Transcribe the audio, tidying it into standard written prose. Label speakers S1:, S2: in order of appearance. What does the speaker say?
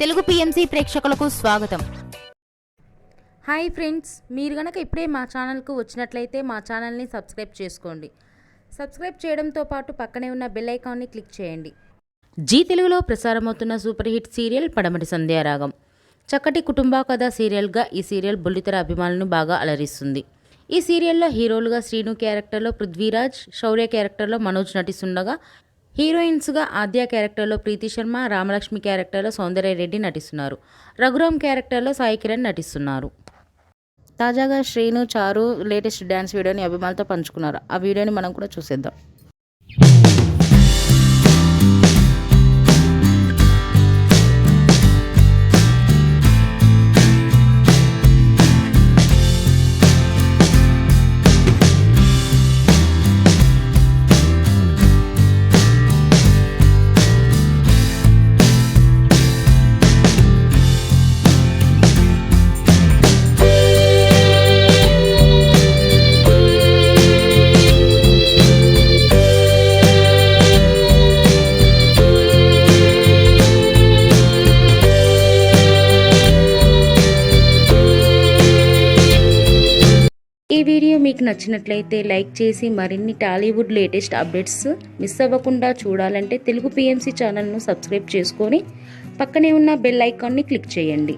S1: Telugu PMC ప్రేక్షకులకు స్వాగతం.
S2: Hi friends, మీరు గనక ఇప్పుడే మా ఛానల్కు వచ్చినట్లయితే మా ఛానల్ని సబ్స్క్రైబ్ చేసుకోండి. సబ్స్క్రైబ్ చేయడంతో పాటు పక్కనే ఉన్న బెల్ ఐకాన్ని క్లిక్ చేయండి. జీ తెలుగులో ప్రసారమవుతున్న సూపర్ హిట్ సీరియల్ పడమటి సంధ్యారాగం. చక్కటి కుటుంబ కథ సీరియల్గా ఈ సీరియల్ బుల్లితెర అభిమానులను బాగా అలరిస్తుంది. ఈ సీరియల్లో హీరోలుగా శ్రీను క్యారెక్టర్లో పృథ్వీరాజ్, శౌర్య క్యారెక్టర్లో మనోజ్ నటిస్తుండగా హీరోయిన్స్గా ఆద్య క్యారెక్టర్లో ప్రీతి శర్మ, రామలక్ష్మి క్యారెక్టర్లో సౌందర్య రెడ్డి నటిస్తున్నారు. రఘురామ్ క్యారెక్టర్లో సాయి కిరణ్ నటిస్తున్నారు. తాజాగా శ్రీను, చారు లేటెస్ట్ డ్యాన్స్ వీడియోని అభిమానులతో పంచుకున్నారు. ఆ వీడియోని మనం కూడా చూసేద్దాం. ఈ వీడియో మీకు నచ్చినట్లయితే లైక్ చేసి మరిన్ని టాలీవుడ్ లేటెస్ట్ అప్డేట్స్ మిస్ అవ్వకుండా చూడాలంటే తెలుగు పిఎంసి ఛానల్ను సబ్స్క్రైబ్ చేసుకొని పక్కనే ఉన్న బెల్ ఐకాన్ని క్లిక్ చేయండి.